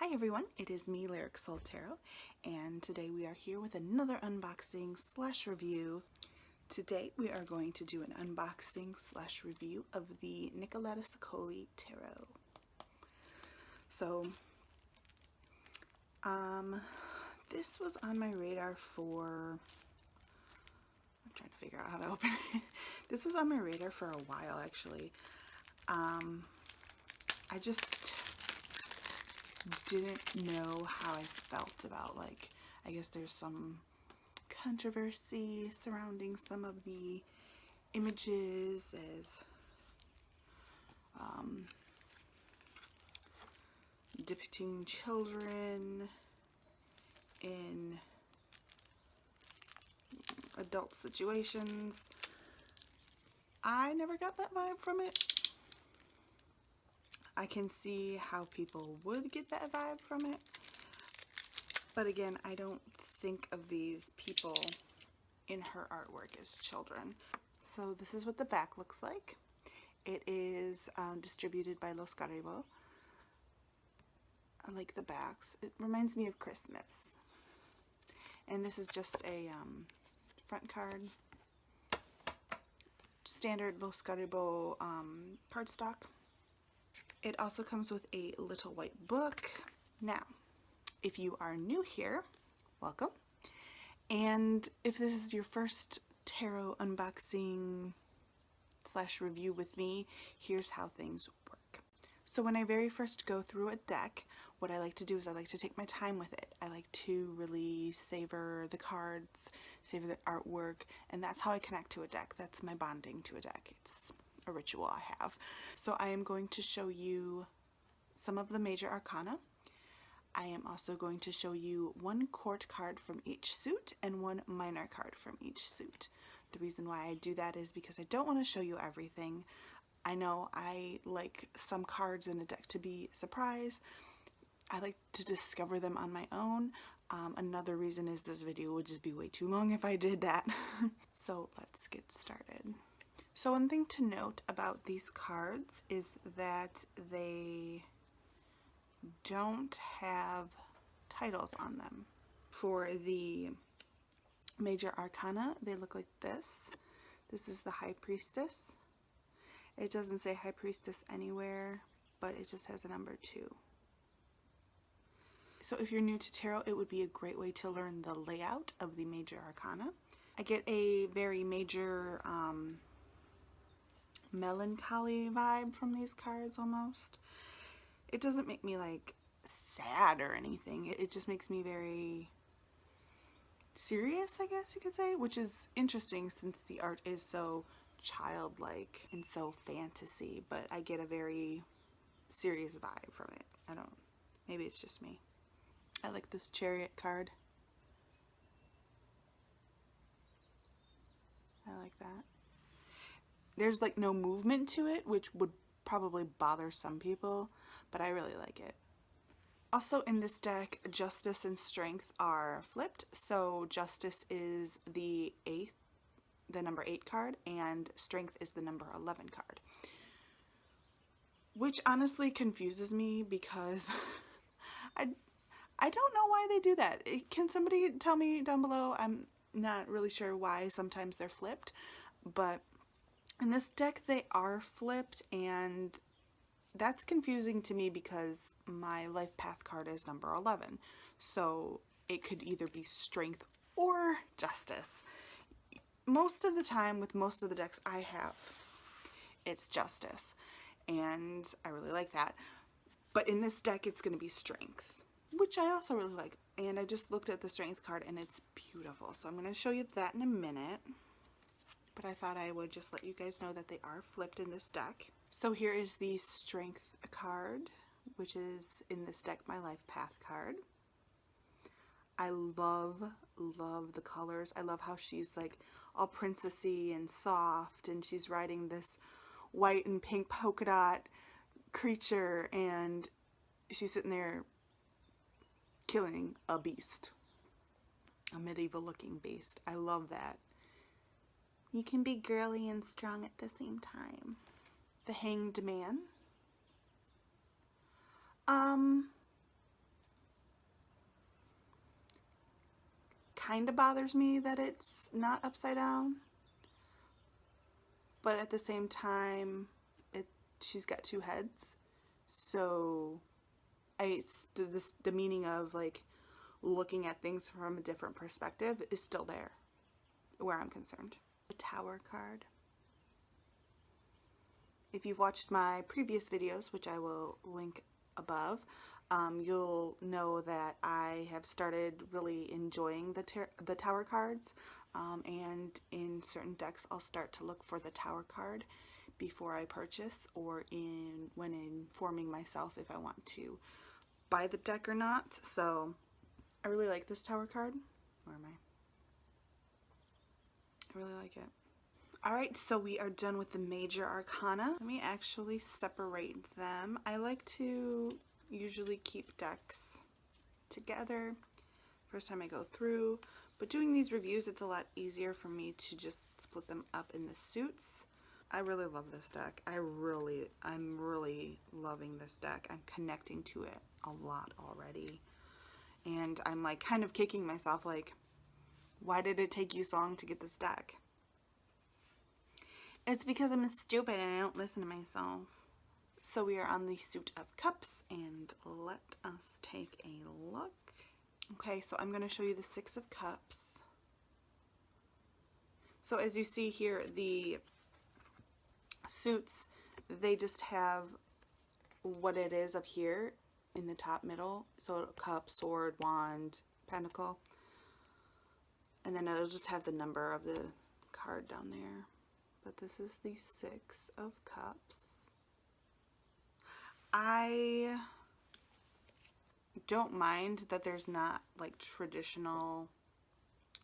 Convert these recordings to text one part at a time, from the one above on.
Hi everyone, it is me, Lyric Soul Tarot, and today we are here with another unboxing slash review. Today we are going to do an unboxing slash review of the Nicoletta Ceccoli Tarot. So, this was on my radar for, I'm trying to figure out how to open it. This was on my radar for a while actually. I just didn't know how I felt about, like, I guess there's some controversy surrounding some of the images as depicting children in adult situations. I never got that vibe from it. I can see how people would get that vibe from it, but again, I don't think of these people in her artwork as children. So this is what the back looks like. It is distributed by Los Garibos. I like the backs. It reminds me of Christmas. And this is just a front card. Standard Los Garibos cardstock. It also comes with a little white book. Now, if you are new here, welcome. And if this is your first tarot unboxing slash review with me, here's how things work. So when I very first go through a deck, what I like to do is I like to take my time with it. I like to really savor the cards, savor the artwork, and that's how I connect to a deck. That's my bonding to a deck. It's a ritual I have. So I am going to show you some of the major arcana. I am also going to show you one court card from each suit and one minor card from each suit. The reason why I do that is because I don't want to show you everything. I know I like some cards in a deck to be a surprise. I like to discover them on my own. Another reason is this video would just be way too long if I did that. So let's get started. So one thing to note about these cards is that they don't have titles on them. For the major arcana, they look like this. This is the High Priestess. It doesn't say High Priestess anywhere, but it just has a number 2. So if you're new to tarot, it would be a great way to learn the layout of the major arcana. I get a very major melancholy vibe from these cards almost. It doesn't make me like sad or anything. It just makes me very serious, I guess you could say, which is interesting since the art is so childlike and so fantasy, but I get a very serious vibe from it. Maybe it's just me. I like this Chariot card. I like that. There's like no movement to it, which would probably bother some people, but I really like it. Also in this deck, Justice and Strength are flipped. So Justice is the number 8 card, and Strength is the number 11 card. Which honestly confuses me because I don't know why they do that. Can somebody tell me down below? I'm not really sure why sometimes they're flipped, but in this deck they are flipped, and that's confusing to me because my life path card is number 11. So it could either be Strength or Justice. Most of the time with most of the decks I have, it's Justice, and I really like that. But in this deck it's going to be Strength, which I also really like. And I just looked at the Strength card and it's beautiful. So I'm going to show you that in a minute. But I thought I would just let you guys know that they are flipped in this deck. So here is the Strength card, which is in this deck my life path card. I love the colors. I love how she's like all princessy and soft, and she's riding this white and pink polka dot creature, and she's sitting there killing a beast, a medieval looking beast. I love that. You can be girly and strong at the same time. The Hanged Man. kind of bothers me that it's not upside down, but at the same time, she's got two heads, so it's the meaning of like looking at things from a different perspective is still there, where I'm concerned. The Tower card. If you've watched my previous videos, which I will link above, you'll know that I have started really enjoying the Tower cards, and in certain decks I'll start to look for the Tower card before I purchase, or when informing myself if I want to buy the deck or not. So I really like this Tower card. Where am I? I really like it. Alright, so we are done with the major arcana. Let me actually separate them. I like to usually keep decks together first time I go through, but doing these reviews, it's a lot easier for me to just split them up in the suits. I really love this deck. I'm really loving this deck. I'm connecting to it a lot already. And I'm like kind of kicking myself like, why did it take you so long to get this deck? It's because I'm stupid and I don't listen to myself. So we are on the Suit of Cups, and let us take a look. Okay, so I'm going to show you the Six of Cups. So as you see here, the suits, they just have what it is up here in the top middle. So cup, sword, wand, pentacle. And then it'll just have the number of the card down there. But this is the Six of Cups. I don't mind that there's not like traditional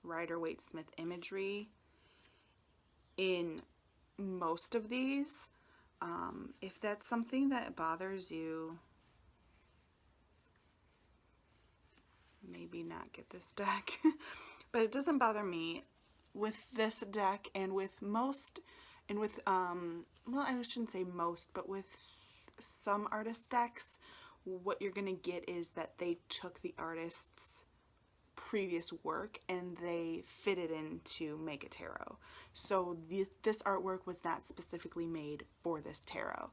Rider-Waite-Smith imagery in most of these. If that's something that bothers you, maybe not get this deck. But it doesn't bother me with this deck, and with most, and with well, I shouldn't say most, but with some artist decks, what you're gonna get is that they took the artist's previous work and they fit it in to make a tarot. So this artwork was not specifically made for this tarot.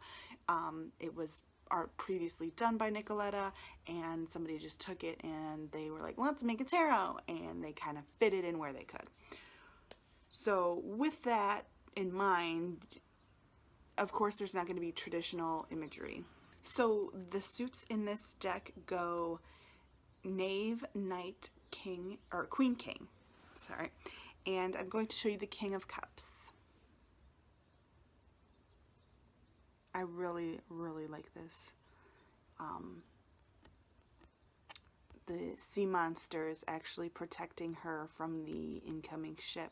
It was art previously done by Nicoletta, and somebody just took it and they were like, let's make a tarot, and they kind of fit it in where they could. So with that in mind, of course there's not going to be traditional imagery. So the suits in this deck go Knave, Knight, King, or Queen, King, sorry, and I'm going to show you the King of Cups. I really like this. The sea monster is actually protecting her from the incoming ship.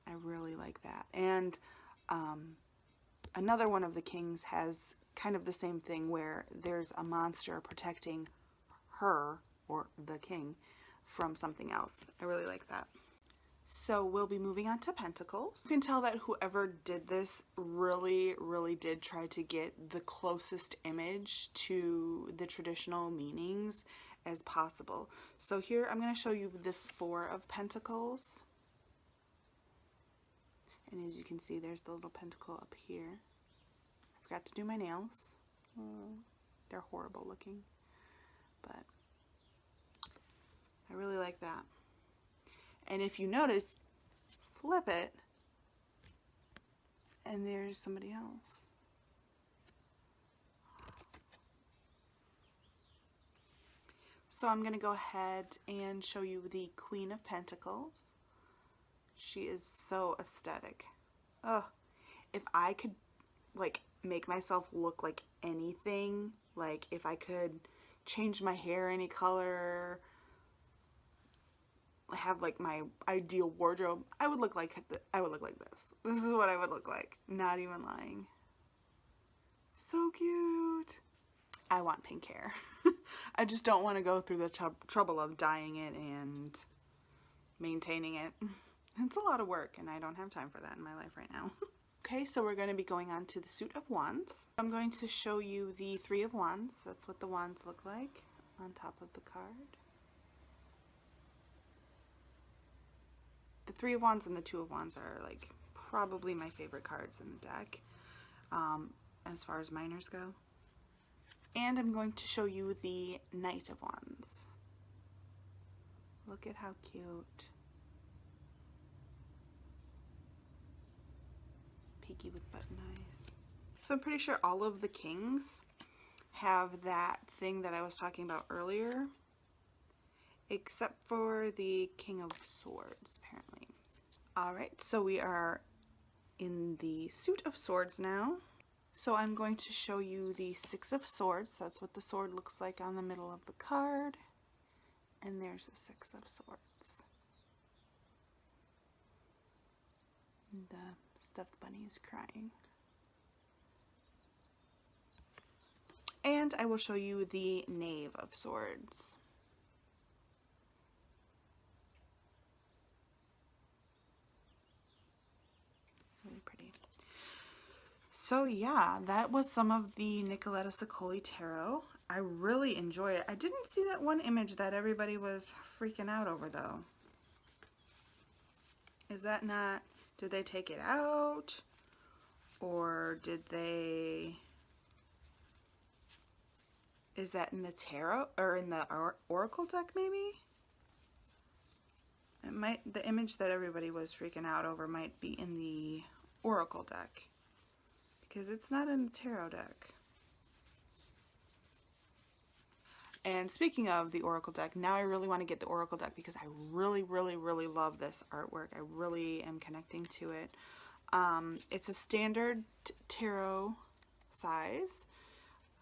I really like that. And another one of the kings has kind of the same thing, where there's a monster protecting her, or the king, from something else. I really like that. So we'll be moving on to Pentacles. You can tell that whoever did this really did try to get the closest image to the traditional meanings as possible. So here I'm going to show you the Four of Pentacles. And as you can see, there's the little pentacle up here. I forgot to do my nails. Oh, they're horrible looking, but I really like that. And if you notice, flip it, and there's somebody else. So I'm going to go ahead and show you the Queen of Pentacles. She is so aesthetic. Ugh. If I could, like, make myself look like anything, like if I could change my hair any color, have like my ideal wardrobe, I would look like this. This is what I would look like. Not even lying. So cute. I want pink hair. I just don't want to go through the trouble of dyeing it and maintaining it. It's a lot of work, and I don't have time for that in my life right now. Okay, so we're going to be going on to the Suit of Wands. I'm going to show you the Three of Wands. That's what the wands look like on top of the card. the Three of Wands and the Two of Wands are like probably my favorite cards in the deck, as far as minors go. And I'm going to show you the Knight of Wands. Look at how cute. Peaky with button eyes. So I'm pretty sure all of the kings have that thing that I was talking about earlier, except for the King of Swords, apparently. Alright, so we are in the Suit of Swords now. So I'm going to show you the Six of Swords. That's what the sword looks like on the middle of the card. And there's the Six of Swords. And the stuffed bunny is crying. And I will show you the Knave of Swords. Really pretty. So yeah, that was some of the Nicoletta Ceccoli Tarot. I really enjoyed it. I didn't see that one image that everybody was freaking out over though. Is that not, did they take it out? Or did they, is that in the tarot or in the oracle deck maybe? It might, the image that everybody was freaking out over might be in the oracle deck, because it's not in the tarot deck. And speaking of the oracle deck, now I really want to get the oracle deck because I really love this artwork. I really am connecting to it. It's a standard tarot size.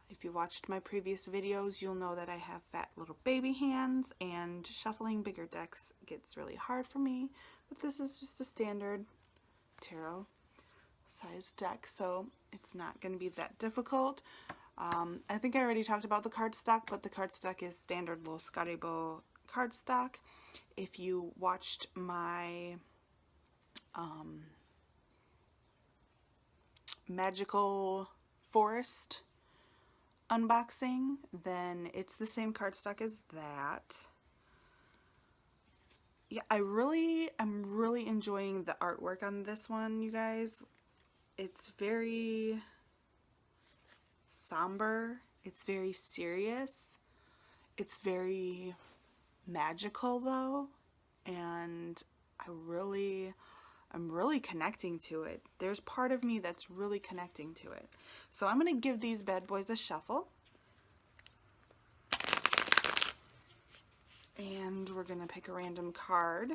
If you watched my previous videos, you'll know that I have fat little baby hands and shuffling bigger decks gets really hard for me. But this is just a standard tarot size deck, so it's not going to be that difficult. I think I already talked about the cardstock, but the cardstock is standard Lo Scarabo cardstock. If you watched my Magical Forest unboxing, then it's the same cardstock as that. Yeah, I'm really enjoying the artwork on this one, you guys. It's very somber, it's very serious, it's very magical though, and I'm really connecting to it. There's part of me that's really connecting to it. So I'm gonna give these bad boys a shuffle. And we're gonna pick a random card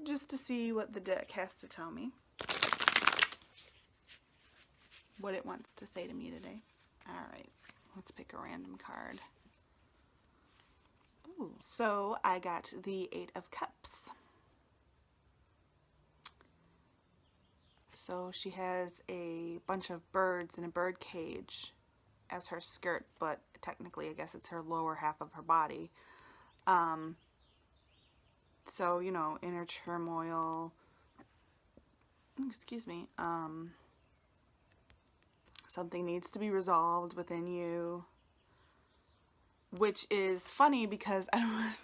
just to see what the deck has to tell me. What it wants to say to me today. Alright, let's pick a random card. Ooh, so I got the Eight of Cups. So she has a bunch of birds in a bird cage as her skirt, but technically I guess it's her lower half of her body. So, you know, inner turmoil, excuse me, something needs to be resolved within you, which is funny because I was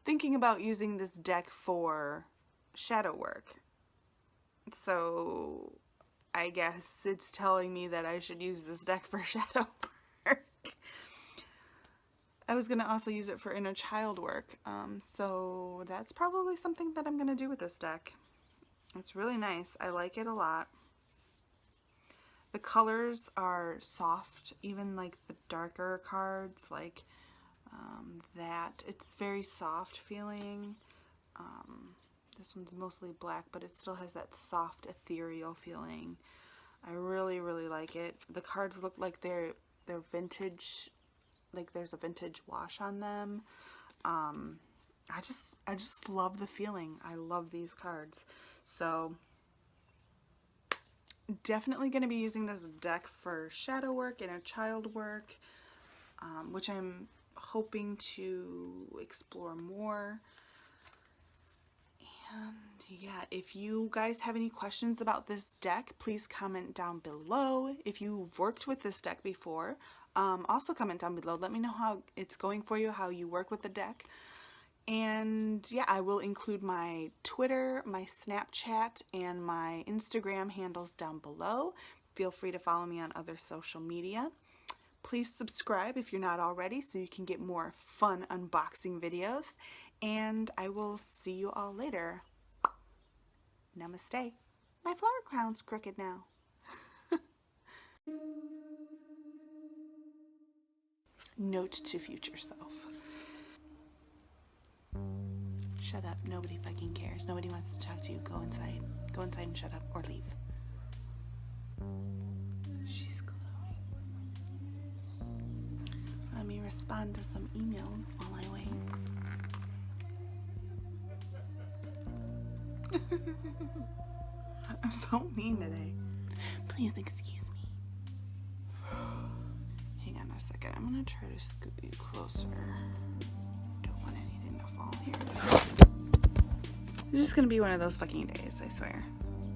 thinking about using this deck for shadow work. So I guess it's telling me that I should use this deck for shadow work. I was going to also use it for inner child work. So that's probably something that I'm going to do with this deck. It's really nice. I like it a lot. The colors are soft, even like the darker cards, like that. It's very soft feeling. This one's mostly black, but it still has that soft, ethereal feeling. I really like it. The cards look like they're vintage, like there's a vintage wash on them. I just love the feeling. I love these cards. So definitely going to be using this deck for shadow work, inner child work, which I'm hoping to explore more. And yeah, if you guys have any questions about this deck, please comment down below. If you've worked with this deck before, also comment down below. Let me know how it's going for you, how you work with the deck. And yeah, I will include my Twitter, my Snapchat, and my Instagram handles down below. Feel free to follow me on other social media. Please subscribe if you're not already so you can get more fun unboxing videos. And I will see you all later. Namaste. My flower crown's crooked now. Note to future self. Shut up. Nobody fucking cares. Nobody wants to talk to you. Go inside. Go inside and shut up or leave. She's glowing. Let me respond to some emails while I wait. I'm so mean today. Please excuse me. Hang on a second. I'm gonna try to scoot you closer. Don't want anything to fall here. It's just gonna be one of those fucking days, I swear.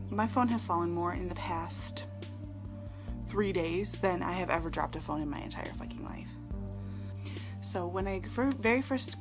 My phone has fallen more in the past 3 days than I have ever dropped a phone in my entire fucking life. So when I very first